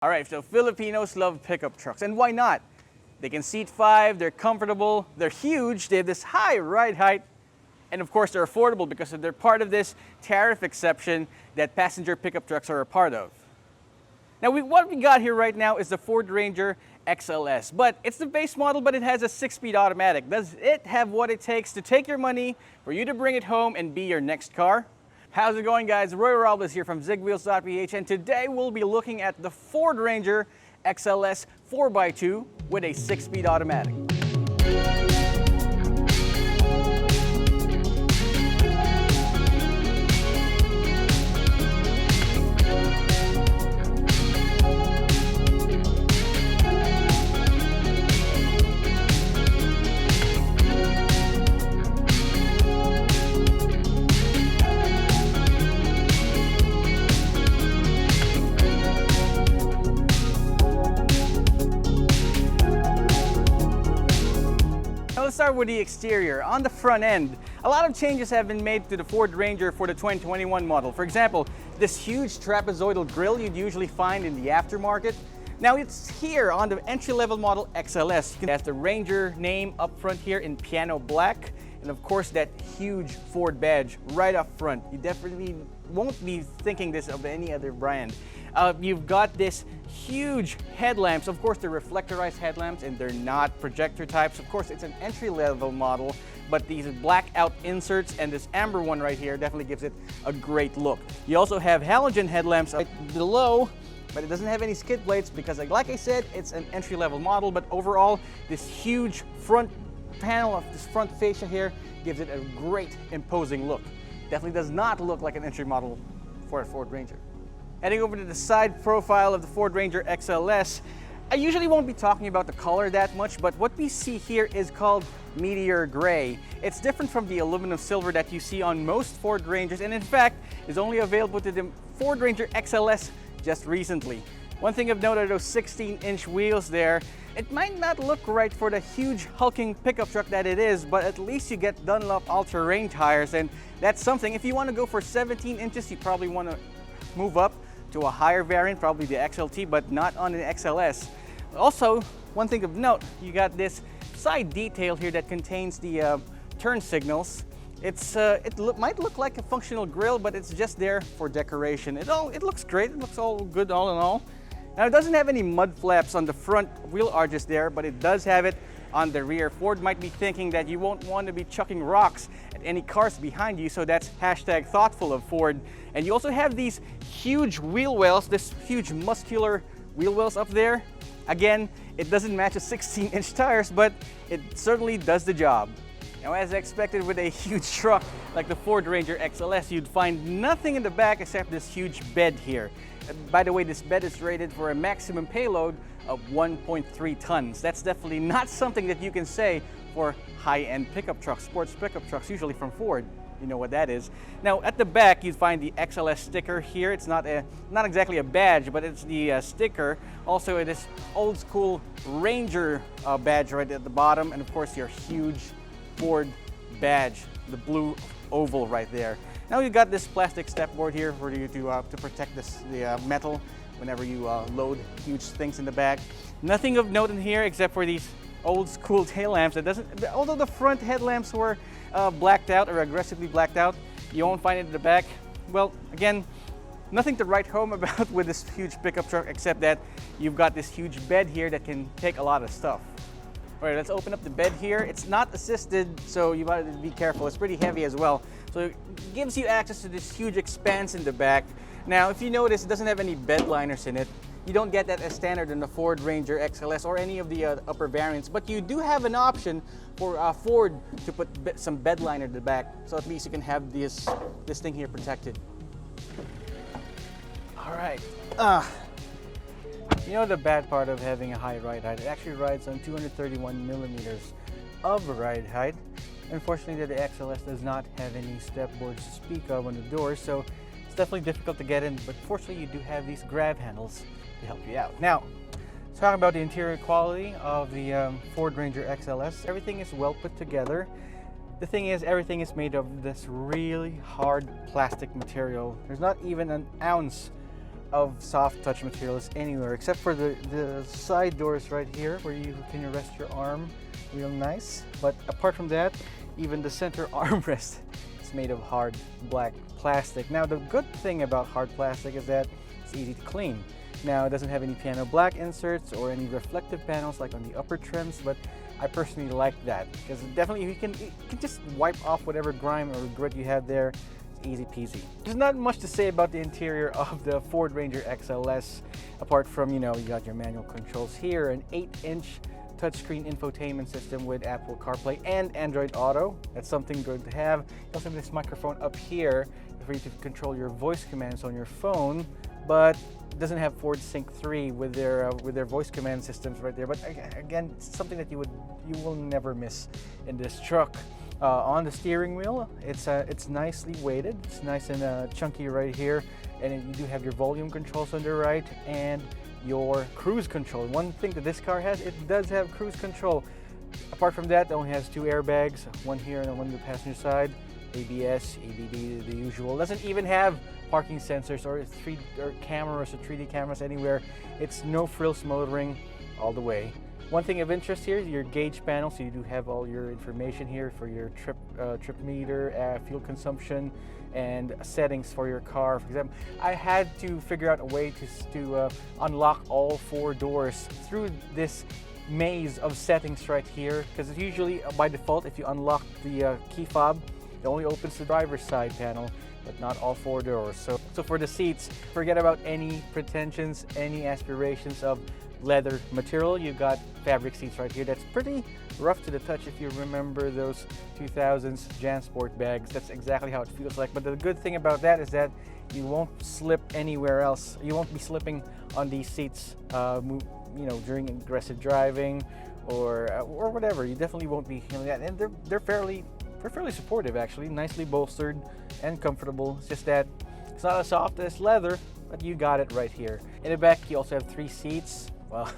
All right, so Filipinos love pickup trucks, and why not? They can seat 5, they're comfortable, they're huge, they have this high ride height, and of course they're affordable because they're part of this tariff exception that passenger pickup trucks are a part of. Now what we got here right now is the Ford Ranger XLS, but it's the base model, but it has a 6-speed automatic. Does it have what it takes to take your money, for you to bring it home and be your next car? How's it going, guys? Roy Robles here from Zigwheels.Ph, and today we'll be looking at the Ford Ranger XLS 4x2 with a 6-speed automatic. Let's start with the exterior. On the front end, a lot of changes have been made to the Ford Ranger for the 2021 model. For example, this huge trapezoidal grille you'd usually find in the aftermarket. Now it's here on the entry-level model XLS. You can have the Ranger name up front here in piano black, and of course that huge Ford badge right up front. You definitely won't be thinking this of any other brand. You've got this huge headlamps. Of course, they're reflectorized headlamps and they're not projector types. Of course, it's an entry-level model, but these blackout inserts and this amber one right here definitely gives it a great look. You also have halogen headlamps right below, but it doesn't have any skid plates because, like I said, it's an entry-level model. But overall, this huge front panel of this front fascia here gives it a great, imposing look. Definitely does not look like an entry model for a Ford Ranger. Heading over to the side profile of the Ford Ranger XLS, I usually won't be talking about the color that much, but what we see here is called Meteor Grey. It's different from the aluminum silver that you see on most Ford Rangers, and in fact is only available to the Ford Ranger XLS just recently. One thing of note are those 16-inch wheels there. It might not look right for the huge hulking pickup truck that it is, but at least you get Dunlop all-terrain tires, and that's something. If you want to go for 17 inches, you probably want to move up to a higher variant, probably the XLT, but not on an XLS. Also, one thing of note, you got this side detail here that contains the turn signals. It might look like a functional grille, but it's just there for decoration. It looks great. It looks all good all in all. Now, it doesn't have any mud flaps on the front wheel arches there, but it does have it on the rear. Ford might be thinking that you won't want to be chucking rocks at any cars behind you, so that's hashtag thoughtful of Ford. And you also have these huge wheel wells, this huge muscular wheel wells up there. Again, it doesn't match a 16-inch tires, but it certainly does the job. Now, as expected with a huge truck like the Ford Ranger XLS, you'd find nothing in the back except this huge bed here. By the way, this bed is rated for a maximum payload of 1.3 tons. That's definitely not something that you can say for high-end pickup trucks, sports pickup trucks, usually from Ford. You know what that is. Now, at the back, you'd find the XLS sticker here. It's not exactly a badge, but it's the sticker. Also, it is old school Ranger badge right at the bottom, and of course, your huge Ford badge, the blue oval right there. Now you've got this plastic step board here for you to protect the metal whenever you load huge things in the back. Nothing of note in here except for these old school tail lamps. Although the front headlamps were blacked out or aggressively blacked out, you won't find it in the back. Well, again, nothing to write home about with this huge pickup truck except that you've got this huge bed here that can take a lot of stuff. All right, let's open up the bed here. It's not assisted, so you gotta be careful. It's pretty heavy as well. So it gives you access to this huge expanse in the back. Now, if you notice, it doesn't have any bed liners in it. You don't get that as standard in the Ford Ranger XLS or any of the upper variants, but you do have an option for Ford to put some bed liner in the back, so at least you can have this thing here protected. All right. You know the bad part of having a high ride height? It actually rides on 231 millimeters of ride height. Unfortunately, the XLS does not have any step boards to speak of on the doors, so it's definitely difficult to get in, but fortunately you do have these grab handles to help you out. Now, talking about the interior quality of the Ford Ranger XLS, everything is well put together. The thing is, everything is made of this really hard plastic material. There's not even an ounce of soft touch materials anywhere except for the side doors right here where you can rest your arm real nice. But apart from that, even the center armrest is made of hard black plastic. Now the good thing about hard plastic is that it's easy to clean. Now it doesn't have any piano black inserts or any reflective panels like on the upper trims, but I personally like that because definitely you can just wipe off whatever grime or grit you have there. It's easy peasy. There's not much to say about the interior of the Ford Ranger XLS apart from, you got your manual controls here, an 8-inch touchscreen infotainment system with Apple CarPlay and Android Auto. That's something good to have. You also have this microphone up here for you to control your voice commands on your phone, but it doesn't have Ford Sync 3 with their voice command systems right there. But again, it's something that you will never miss in this truck. On the steering wheel, it's nicely weighted. It's nice and chunky right here, and you do have your volume controls on the right and your cruise control. One thing that this car has, it does have cruise control. Apart from that, it only has 2 airbags, one here and one on the passenger side. ABS, ABD, the usual. Doesn't even have parking sensors or cameras or 3D cameras anywhere. It's no frills motoring all the way. One thing of interest here is your gauge panel, so you do have all your information here for your trip meter, fuel consumption, and settings for your car. For example, I had to figure out a way to unlock all 4 doors through this maze of settings right here, because usually by default, if you unlock the key fob, it only opens the driver's side panel, but not all 4 doors. So for the seats, forget about any pretensions, any aspirations of leather material. You've got fabric seats right here. That's pretty rough to the touch if you remember those 2000s JanSport bags. That's exactly how it feels like. But the good thing about that is that you won't slip anywhere else. You won't be slipping on these seats, during aggressive driving or whatever. You definitely won't be feeling that. And they're fairly supportive, actually, nicely bolstered and comfortable. It's just that it's not as soft as leather, but you got it right here. In the back, you also have 3 seats. Well,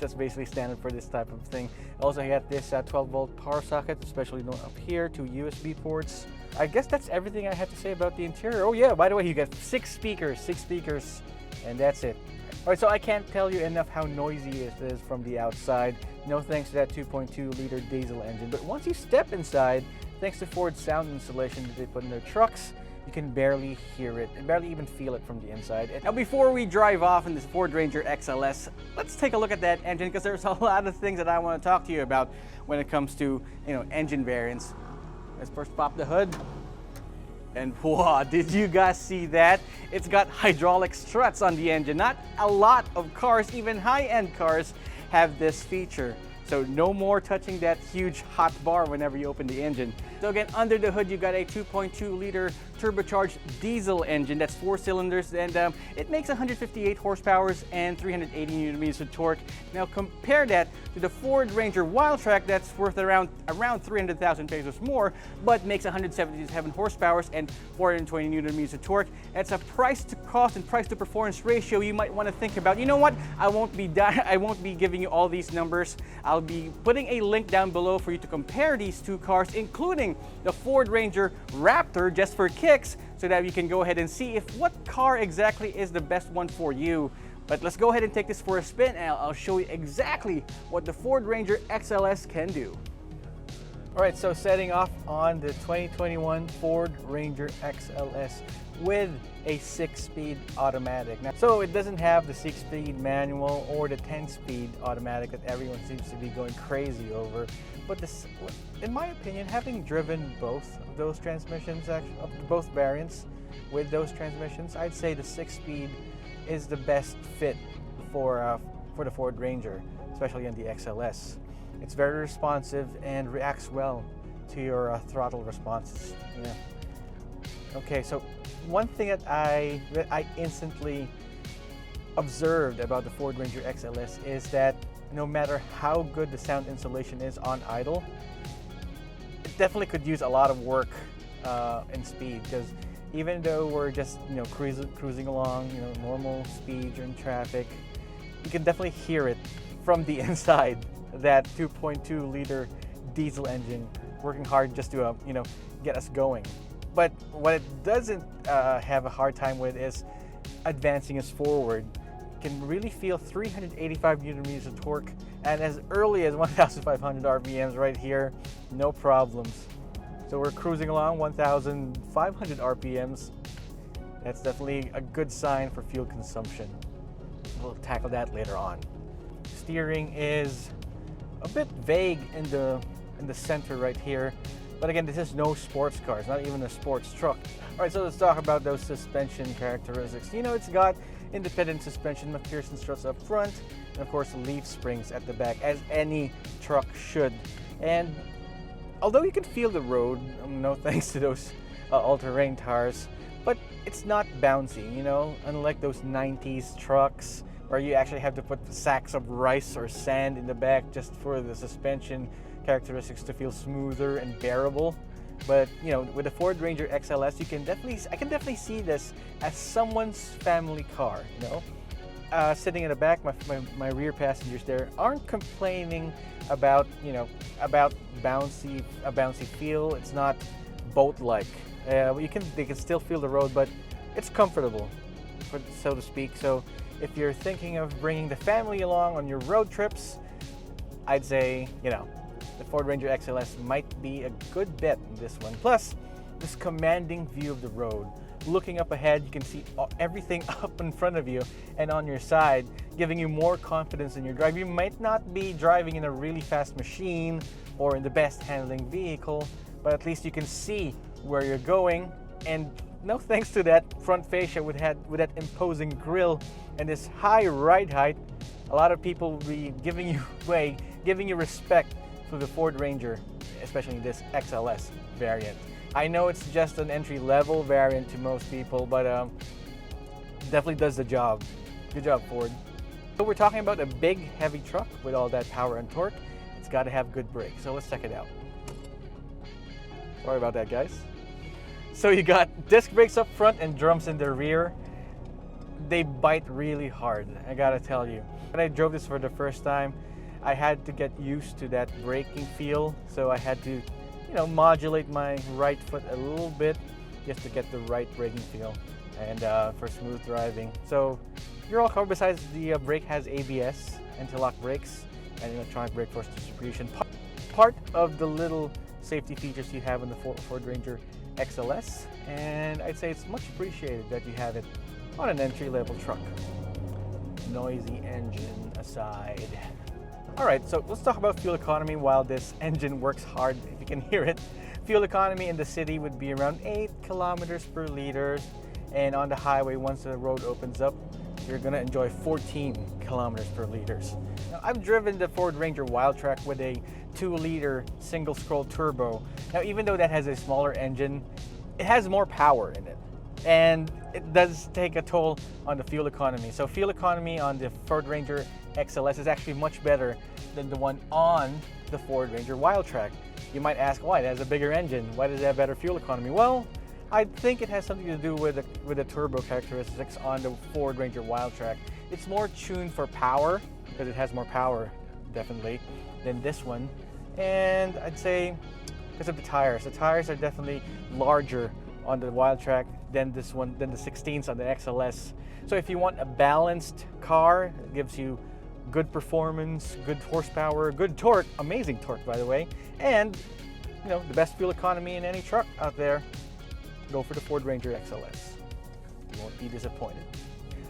that's basically standard for this type of thing. Also, you got this 12-volt power socket, especially up here, 2 USB ports. I guess that's everything I have to say about the interior. Oh yeah, by the way, you got 6 speakers, and that's it. All right, so I can't tell you enough how noisy it is from the outside. No thanks to that 2.2-liter diesel engine. But once you step inside, thanks to Ford's sound insulation that they put in their trucks, you can barely hear it and barely even feel it from the inside. Now, before we drive off in this Ford Ranger XLS, let's take a look at that engine, because there's a lot of things that I want to talk to you about when it comes to, engine variants. Let's first pop the hood. And wow, did you guys see that? It's got hydraulic struts on the engine. Not a lot of cars, even high-end cars, have this feature. So no more touching that huge hot bar whenever you open the engine. So again, under the hood, you got a 2.2-liter turbocharged diesel engine that's 4 cylinders, and it makes 158 horsepower and 380 Nm of torque. Now compare that to the Ford Ranger Wildtrak that's worth around 300,000 pesos more, but makes 177 horsepower and 420 Nm of torque. That's a price to cost and price to performance ratio you might want to think about. You know what? I won't be giving you all these numbers. I'll be putting a link down below for you to compare these 2 cars, including the Ford Ranger Raptor, just for kicks, so that you can go ahead and see if what car exactly is the best one for you. But let's go ahead and take this for a spin, and I'll show you exactly what the Ford Ranger XLS can do. All right, so setting off on the 2021 Ford Ranger XLS with a 6-speed automatic. Now, so it doesn't have the 6-speed manual or the 10-speed automatic that everyone seems to be going crazy over. But this, in my opinion, having driven both of those transmissions, actually, both variants with those transmissions, I'd say the 6-speed is the best fit for the Ford Ranger, especially on the XLS. It's very responsive and reacts well to your throttle responses. Yeah. Okay, so one thing that I instantly observed about the Ford Ranger XLS is that no matter how good the sound insulation is on idle, it definitely could use a lot of work in speed, because even though we're just cruising along normal speed during traffic, you can definitely hear it from the inside, that 2.2-liter diesel engine working hard just to get us going. But what it doesn't have a hard time with is advancing us forward. You can really feel 385 Newton meters of torque and as early as 1,500 RPMs right here, no problems. So we're cruising along 1,500 RPMs. That's definitely a good sign for fuel consumption. We'll tackle that later on. Steering is a bit vague in the center right here. But again, this is no sports car. It's not even a sports truck. All right, so let's talk about those suspension characteristics. You know, it's got independent suspension, McPherson struts up front, and of course leaf springs at the back, as any truck should. And although you can feel the road, no thanks to those all-terrain tires, but it's not bouncy, you know, unlike those 90s trucks where you actually have to put sacks of rice or sand in the back just for the suspension characteristics to feel smoother and bearable. But you know, with the Ford Ranger XLS, I can definitely see this as someone's family car. You know, sitting in the back, my rear passengers there aren't complaining about a bouncy feel. It's not boat-like. They can still feel the road, but it's comfortable, so to speak. So if you're thinking of bringing the family along on your road trips, I'd say, you know, the Ford Ranger XLS might be a good bet in this one. Plus, this commanding view of the road. Looking up ahead, you can see everything up in front of you and on your side, giving you more confidence in your drive. You might not be driving in a really fast machine or in the best handling vehicle, but at least you can see where you're going. And no thanks to that front fascia with that imposing grille and this high ride height, a lot of people will be giving you respect for the Ford Ranger, especially this XLS variant. I know it's just an entry-level variant to most people, but definitely does the job. Good job, Ford. So we're talking about a big, heavy truck with all that power and torque. It's got to have good brakes, so let's check it out. Sorry about that, guys. So you got disc brakes up front and drums in the rear. They bite really hard, I gotta tell you. When I drove this for the first time, I had to get used to that braking feel, so I had to, you know, modulate my right foot a little bit just to get the right braking feel and for smooth driving. So you're all covered. Besides, the brake has ABS, anti-lock brakes, and electronic brake force distribution. Part of the little safety features you have in the Ford Ranger XLS, and I'd say it's much appreciated that you have it on an entry-level truck. Noisy engine aside. All right, so let's talk about fuel economy while this engine works hard, if you can hear it. Fuel economy in the city would be around 8 kilometers per liter, and on the highway, once the road opens up, you're gonna enjoy 14 kilometers per liter. Now, I've driven the Ford Ranger Wildtrak with a 2-liter single scroll turbo. Now, even though that has a smaller engine, it has more power in it. And it does take a toll on the fuel economy. So fuel economy on the Ford Ranger XLS is actually much better than the one on the Ford Ranger Wildtrak. You might ask why. It has a bigger engine. Why does it have better fuel economy? Well, I think it has something to do with the turbo characteristics on the Ford Ranger Wildtrak. It's more tuned for power, because it has more power, definitely, than this one. And I'd say because of the tires. The tires are definitely larger on the Wildtrak than this one, than the 16s on the XLS. So if you want a balanced car, it gives you good performance, good horsepower, good torque, amazing torque by the way, and you know, the best fuel economy in any truck out there, go for the Ford Ranger XLS. You won't be disappointed.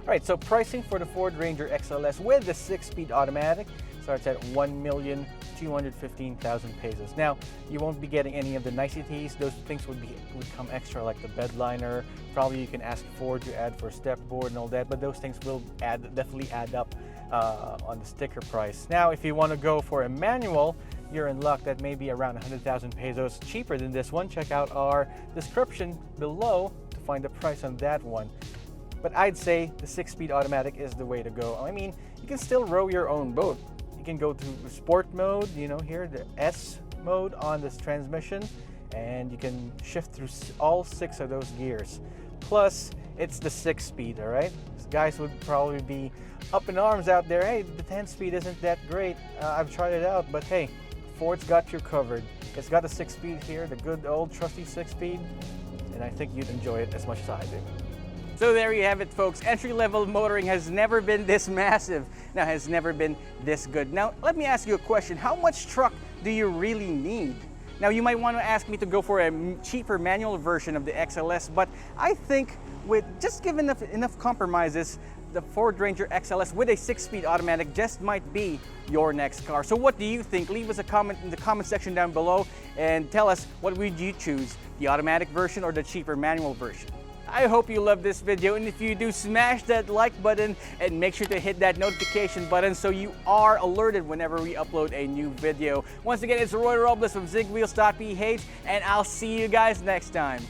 All right, so pricing for the Ford Ranger XLS with the 6-speed automatic starts at 1,215,000 pesos. Now, you won't be getting any of the niceties. Those things would come extra, like the bed liner. Probably you can ask Ford to add for step board and all that, but those things will definitely add up on the sticker price. Now, if you want to go for a manual, you're in luck. That may be around 100,000 pesos cheaper than this one. Check out our description below to find the price on that one. But I'd say the 6-speed automatic is the way to go. I mean, you can still row your own boat. You can go to sport mode, you know, here, the S mode on this transmission, and you can shift through all 6 of those gears. Plus, it's the 6-speed, all right? Guys would probably be up in arms out there. Hey, the 10-speed isn't that great. I've tried it out, but hey, Ford's got you covered. It's got a 6-speed here, the good old trusty 6-speed, and I think you'd enjoy it as much as I do. So there you have it, folks. Entry-level motoring has never been this massive. Now, has never been this good. Now, let me ask you a question. How much truck do you really need? Now, you might want to ask me to go for a cheaper manual version of the XLS, but I think with just given enough compromises, the Ford Ranger XLS with a 6-speed automatic just might be your next car. So what do you think? Leave us a comment in the comment section down below and tell us, what would you choose, the automatic version or the cheaper manual version? I hope you loved this video, and if you do, smash that like button and make sure to hit that notification button so you are alerted whenever we upload a new video. Once again, it's Roy Robles from Zigwheels.Ph, and I'll see you guys next time.